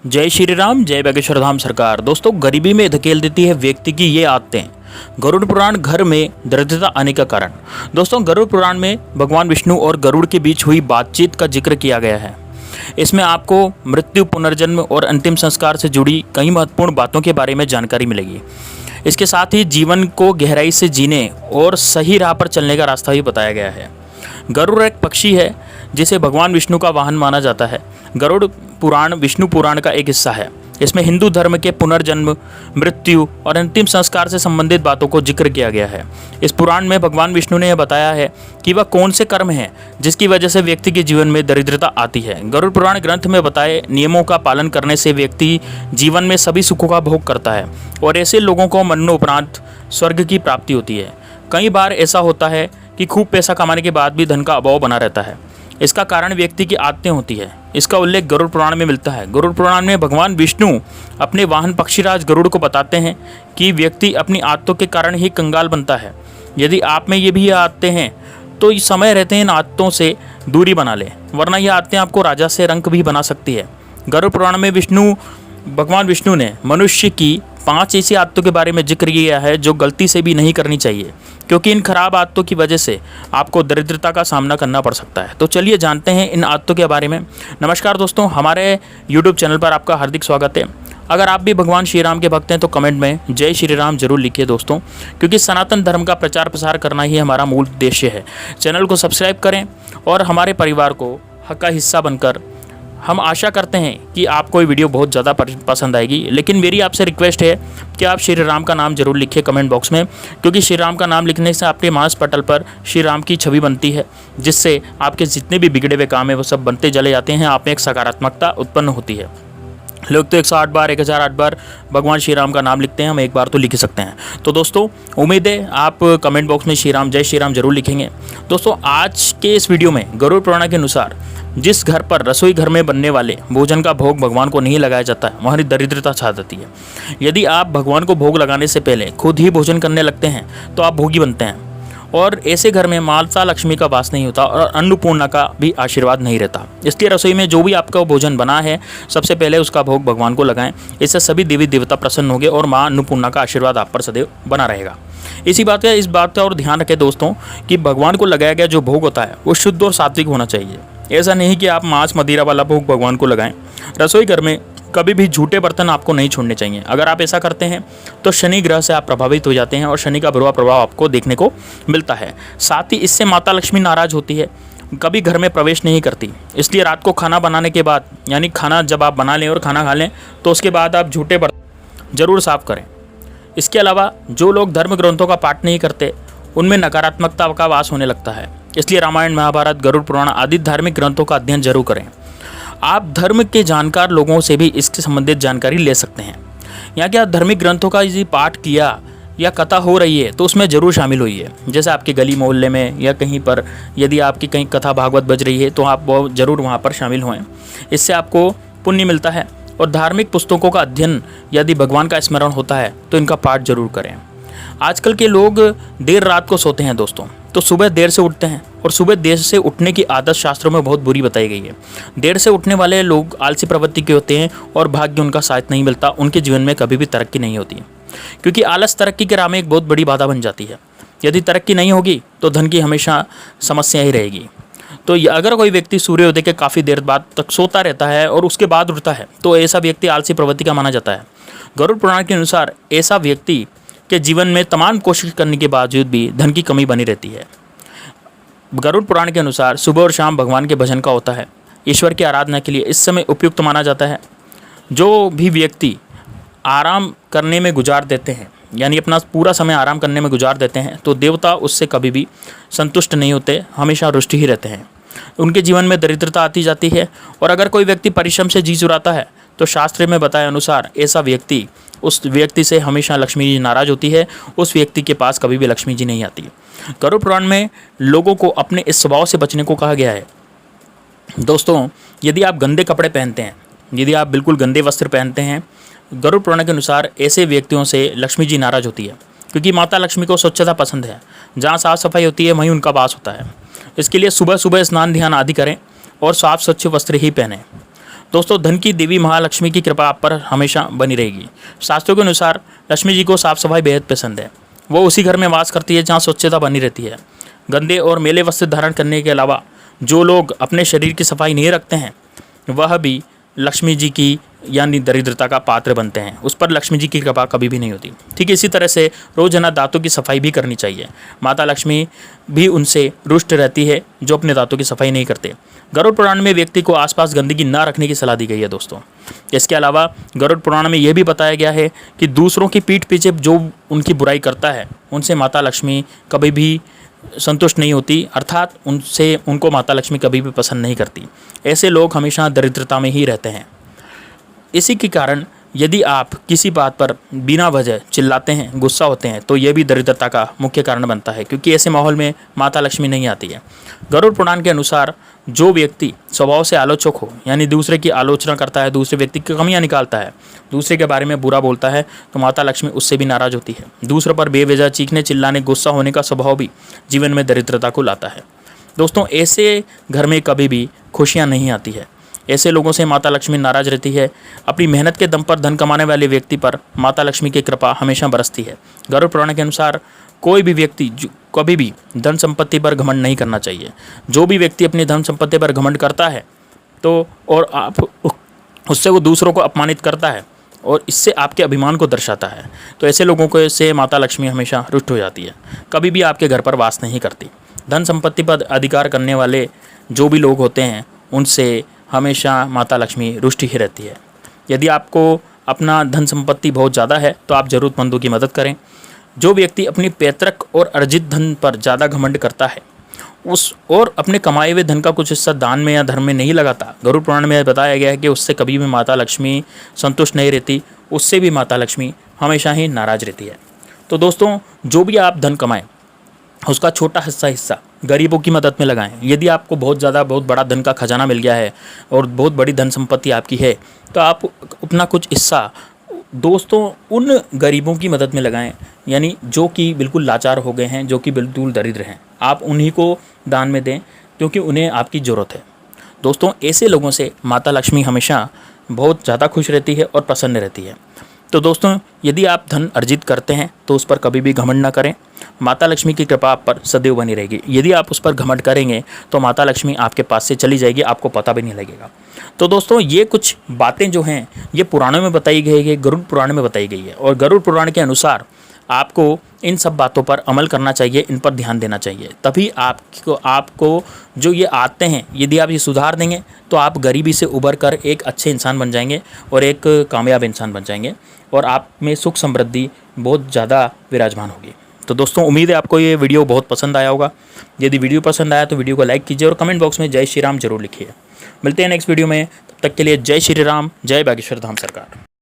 जय श्री राम, जय बागेश्वर धाम सरकार। दोस्तों, गरीबी में धकेल देती है व्यक्ति की ये आदतें। गरुड़ पुराण घर में दरिद्रता आने का कारण। दोस्तों, गरुड़ पुराण में भगवान विष्णु और गरुड़ के बीच हुई बातचीत का जिक्र किया गया है। इसमें आपको मृत्यु, पुनर्जन्म और अंतिम संस्कार से जुड़ी कई महत्वपूर्ण बातों के बारे में जानकारी मिलेगी। इसके साथ ही जीवन को गहराई से जीने और सही राह पर चलने का रास्ता भी बताया गया है। गरुड़ एक पक्षी है जिसे भगवान विष्णु का वाहन माना जाता है। गरुड़ पुराण विष्णु पुराण का एक हिस्सा है। इसमें हिंदू धर्म के पुनर्जन्म, मृत्यु और अंतिम संस्कार से संबंधित बातों को जिक्र किया गया है। इस पुराण में भगवान विष्णु ने यह बताया है कि वह कौन से कर्म हैं जिसकी वजह से व्यक्ति के जीवन में दरिद्रता आती है। गरुड़ पुराण ग्रंथ में बताए नियमों का पालन करने से व्यक्ति जीवन में सभी सुखों का भोग करता है और ऐसे लोगों को मरणोपरांत स्वर्ग की प्राप्ति होती है। कई बार ऐसा होता है कि खूब पैसा कमाने के बाद भी धन का अभाव बना रहता है। इसका कारण व्यक्ति की आदतें होती है। इसका उल्लेख गरुड़ पुराण में मिलता है। गरुड़ पुराण में भगवान विष्णु अपने वाहन पक्षीराज गरुड़ को बताते हैं कि व्यक्ति अपनी आदतों के कारण ही कंगाल बनता है। यदि आप में ये भी आदतें हैं तो इस समय रहते हैं इन आदतों से दूरी बना लें, वरना ये आदतें आपको राजा से रंक भी बना सकती है। गरुड़ पुराण में भगवान विष्णु ने मनुष्य की 5 ऐसी आदतों के बारे में जिक्र किया है जो गलती से भी नहीं करनी चाहिए, क्योंकि इन खराब आदतों की वजह से आपको दरिद्रता का सामना करना पड़ सकता है। तो चलिए जानते हैं इन आदतों के बारे में। नमस्कार दोस्तों, हमारे YouTube चैनल पर आपका हार्दिक स्वागत है। अगर आप भी भगवान श्री राम के भक्त हैं तो कमेंट में जय श्री राम जरूर लिखिए दोस्तों, क्योंकि सनातन धर्म का प्रचार प्रसार करना ही हमारा मूल उद्देश्य है। चैनल को सब्सक्राइब करें और हमारे परिवार को का हिस्सा बनकर हम आशा करते हैं कि आपको ये वीडियो बहुत ज़्यादा पसंद आएगी। लेकिन मेरी आपसे रिक्वेस्ट है कि आप श्री राम का नाम जरूर लिखिए कमेंट बॉक्स में, क्योंकि श्री राम का नाम लिखने से आपके मानस पटल पर श्री राम की छवि बनती है, जिससे आपके जितने भी बिगड़े हुए काम हैं वो सब बनते चले जाते हैं। आप में एक सकारात्मकता उत्पन्न होती है। लोग तो 108 बार 1008 बार भगवान श्री राम का नाम लिखते हैं, हम एक बार तो लिख सकते हैं। तो दोस्तों, उम्मीद है आप कमेंट बॉक्स में श्री राम, जय श्री राम जरूर लिखेंगे। दोस्तों, आज के इस वीडियो में गरुड़ पुराण के अनुसार जिस घर पर रसोई घर में बनने वाले भोजन का भोग भगवान को नहीं लगाया जाता है, वहाँ दरिद्रता छा जाती है। यदि आप भगवान को भोग लगाने से पहले खुद ही भोजन करने लगते हैं तो आप भोगी बनते हैं, और ऐसे घर में माता लक्ष्मी का वास नहीं होता और अन्नपूर्णा का भी आशीर्वाद नहीं रहता। इसलिए रसोई में जो भी आपका भोजन बना है, सबसे पहले उसका भोग भगवान को लगाएं। इससे सभी देवी देवता प्रसन्न होंगे और माँ अन्नपूर्णा का आशीर्वाद आप पर सदैव बना रहेगा। इस बात का और ध्यान रखें दोस्तों कि भगवान को लगाया गया जो भोग होता है वो शुद्ध और सात्विक होना चाहिए। ऐसा नहीं कि आप मांस मदिरा वाला भोग भगवान को लगाएं। रसोई घर में कभी भी झूठे बर्तन आपको नहीं छोड़ने चाहिए। अगर आप ऐसा करते हैं तो शनि ग्रह से आप प्रभावित हो जाते हैं और शनि का बुरा प्रभाव आपको देखने को मिलता है। साथ ही इससे माता लक्ष्मी नाराज होती है, कभी घर में प्रवेश नहीं करती। इसलिए रात को खाना बनाने के बाद, यानी खाना जब आप बना लें और खाना खा लें, तो उसके बाद आप झूठे बर्तन जरूर साफ करें। इसके अलावा जो लोग धर्म ग्रंथों का पाठ नहीं करते, उनमें नकारात्मकता का वास होने लगता है। इसलिए रामायण, महाभारत, गरुड़ पुराण आदि धार्मिक ग्रंथों का अध्ययन जरूर करें। आप धर्म के जानकार लोगों से भी इसके संबंधित जानकारी ले सकते हैं। यहाँ के धार्मिक ग्रंथों का यदि पाठ किया या कथा हो रही है तो उसमें जरूर शामिल होइए। जैसे आपके गली मोहल्ले में या कहीं पर यदि आपकी कहीं कथा भागवत बज रही है तो आप वो जरूर वहाँ पर शामिल हों। इससे आपको पुण्य मिलता है। और धार्मिक पुस्तकों का अध्ययन, यदि भगवान का स्मरण होता है तो इनका पाठ जरूर करें। आजकल के लोग देर रात को सोते हैं दोस्तों, तो सुबह देर से उठते हैं, और सुबह देर से उठने की आदत शास्त्रों में बहुत बुरी बताई गई है। देर से उठने वाले लोग आलसी प्रवृत्ति के होते हैं और भाग्य उनका साथ नहीं मिलता। उनके जीवन में कभी भी तरक्की नहीं होती, क्योंकि आलस तरक्की के राह में एक बहुत बड़ी बाधा बन जाती है। यदि तरक्की नहीं होगी तो धन की हमेशा समस्या ही रहेगी। तो अगर कोई व्यक्ति सूर्योदय के काफ़ी देर बाद तक सोता रहता है और उसके बाद उठता है तो ऐसा व्यक्ति आलसी प्रवृत्ति का माना जाता है। गरुड़ पुराण के अनुसार ऐसा व्यक्ति के जीवन में तमाम कोशिश करने के बावजूद भी धन की कमी बनी रहती है। गरुड़ पुराण के अनुसार सुबह और शाम भगवान के भजन का होता है। ईश्वर की आराधना के लिए इस समय उपयुक्त माना जाता है। जो भी व्यक्ति आराम करने में गुजार देते हैं, यानी अपना पूरा समय आराम करने में गुजार देते हैं, तो देवता उससे कभी भी संतुष्ट नहीं होते, हमेशा रुष्ट ही रहते हैं। उनके जीवन में दरिद्रता आती जाती है। और अगर कोई व्यक्ति परिश्रम से जी चुराता है तो शास्त्र में बताए अनुसार ऐसा व्यक्ति, उस व्यक्ति से हमेशा लक्ष्मी जी नाराज होती है। उस व्यक्ति के पास कभी भी लक्ष्मी जी नहीं आती। गरुड़ पुराण में लोगों को अपने इस स्वभाव से बचने को कहा गया है। दोस्तों, यदि आप गंदे कपड़े पहनते हैं, यदि आप बिल्कुल गंदे वस्त्र पहनते हैं, गरुड़ पुराण के अनुसार ऐसे व्यक्तियों से लक्ष्मी जी नाराज होती है, क्योंकि माता लक्ष्मी को स्वच्छता पसंद है। जहाँ साफ सफाई होती है वहीं उनका वास होता है। इसके लिए सुबह सुबह स्नान ध्यान आदि करें और साफ स्वच्छ वस्त्र ही पहने। दोस्तों धन की देवी महालक्ष्मी की कृपा आप पर हमेशा बनी रहेगी। शास्त्रों के अनुसार लक्ष्मी जी को साफ सफाई बेहद पसंद है। वो उसी घर में वास करती है जहाँ स्वच्छता बनी रहती है। गंदे और मैले वस्त्र धारण करने के अलावा जो लोग अपने शरीर की सफाई नहीं रखते हैं वह भी लक्ष्मी जी की यानी दरिद्रता का पात्र बनते हैं। उस पर लक्ष्मी जी की कृपा कभी भी नहीं होती। ठीक इसी तरह से रोजाना दांतों की सफाई भी करनी चाहिए। माता लक्ष्मी भी उनसे रुष्ट रहती है जो अपने दांतों की सफाई नहीं करते। गरुड़ पुराण में व्यक्ति को आसपास गंदगी न रखने की सलाह दी गई है दोस्तों। इसके अलावा गरुड़ पुराण में यह भी बताया गया है कि दूसरों की पीठ पीछे जो उनकी बुराई करता है उनसे माता लक्ष्मी कभी भी संतुष्ट नहीं होती, अर्थात उनको माता लक्ष्मी कभी भी पसंद नहीं करती। ऐसे लोग हमेशा दरिद्रता में ही रहते हैं। इसी के कारण यदि आप किसी बात पर बिना वजह चिल्लाते हैं, गुस्सा होते हैं, तो यह भी दरिद्रता का मुख्य कारण बनता है, क्योंकि ऐसे माहौल में माता लक्ष्मी नहीं आती है। गरुड़ पुराण के अनुसार जो व्यक्ति स्वभाव से आलोचक हो, यानी दूसरे की आलोचना करता है, दूसरे व्यक्ति की कमियां निकालता है, दूसरे के बारे में बुरा बोलता है, तो माता लक्ष्मी उससे भी नाराज होती है। दूसरों पर बेवजह चीखने, चिल्लाने, गुस्सा होने का स्वभाव भी जीवन में दरिद्रता को लाता है। दोस्तों ऐसे घर में कभी भी खुशियाँ नहीं आती है। ऐसे लोगों से माता लक्ष्मी नाराज रहती है। अपनी मेहनत के दम पर धन कमाने वाले व्यक्ति पर माता लक्ष्मी की कृपा हमेशा बरसती है। गरुड़ पुराण के अनुसार कोई भी व्यक्ति कभी भी धन संपत्ति पर घमंड नहीं करना चाहिए। जो भी व्यक्ति अपनी धन संपत्ति पर घमंड करता है तो और आप उससे वो दूसरों को अपमानित करता है और इससे आपके अभिमान को दर्शाता है, तो ऐसे लोगों को से माता लक्ष्मी हमेशा रुष्ट हो जाती है, कभी भी आपके घर पर वास नहीं करती। धन संपत्ति पर अधिकार करने वाले जो भी लोग होते हैं उनसे हमेशा माता लक्ष्मी रुष्ट ही रहती है। यदि आपको अपना धन संपत्ति बहुत ज़्यादा है तो आप ज़रूरतमंदों की मदद करें। जो व्यक्ति अपनी पैतृक और अर्जित धन पर ज़्यादा घमंड करता है उस और अपने कमाए हुए धन का कुछ हिस्सा दान में या धर्म में नहीं लगाता, गरुड़ पुराण में बताया गया है कि उससे कभी भी माता लक्ष्मी संतुष्ट नहीं रहती, उससे भी माता लक्ष्मी हमेशा ही नाराज रहती है। तो दोस्तों जो भी आप धन कमाएं उसका छोटा हिस्सा गरीबों की मदद में लगाएं। यदि आपको बहुत बड़ा धन का खजाना मिल गया है और बहुत बड़ी धन संपत्ति आपकी है तो आप अपना कुछ हिस्सा दोस्तों उन गरीबों की मदद में लगाएं, यानी जो कि बिल्कुल लाचार हो गए हैं, जो कि बिल्कुल दरिद्र हैं, आप उन्हीं को दान में दें क्योंकि उन्हें आपकी ज़रूरत है। दोस्तों ऐसे लोगों से माता लक्ष्मी हमेशा बहुत ज़्यादा खुश रहती है और प्रसन्न रहती है। तो दोस्तों यदि आप धन अर्जित करते हैं तो उस पर कभी भी घमंड ना करें। माता लक्ष्मी की कृपा आप पर सदैव बनी रहेगी। यदि आप उस पर घमंड करेंगे तो माता लक्ष्मी आपके पास से चली जाएगी, आपको पता भी नहीं लगेगा। तो दोस्तों ये कुछ बातें जो हैं ये पुराणों में बताई गई है, गरुड़ पुराण में बताई गई है, और गरुड़ पुराण के अनुसार आपको इन सब बातों पर अमल करना चाहिए, इन पर ध्यान देना चाहिए। तभी आपको जो ये आते हैं यदि आप ये सुधार देंगे तो आप गरीबी से उबर कर एक अच्छे इंसान बन जाएंगे और एक कामयाब इंसान बन जाएंगे और आप में सुख समृद्धि बहुत ज़्यादा विराजमान होगी। तो दोस्तों उम्मीद है आपको ये वीडियो बहुत पसंद आया होगा। यदि वीडियो पसंद आया तो वीडियो को लाइक कीजिए और कमेंट बॉक्स में जय श्री राम जरूर लिखिए। मिलते हैं नेक्स्ट वीडियो में, तब तक के लिए जय श्री राम, जय बागेश्वर धाम सरकार।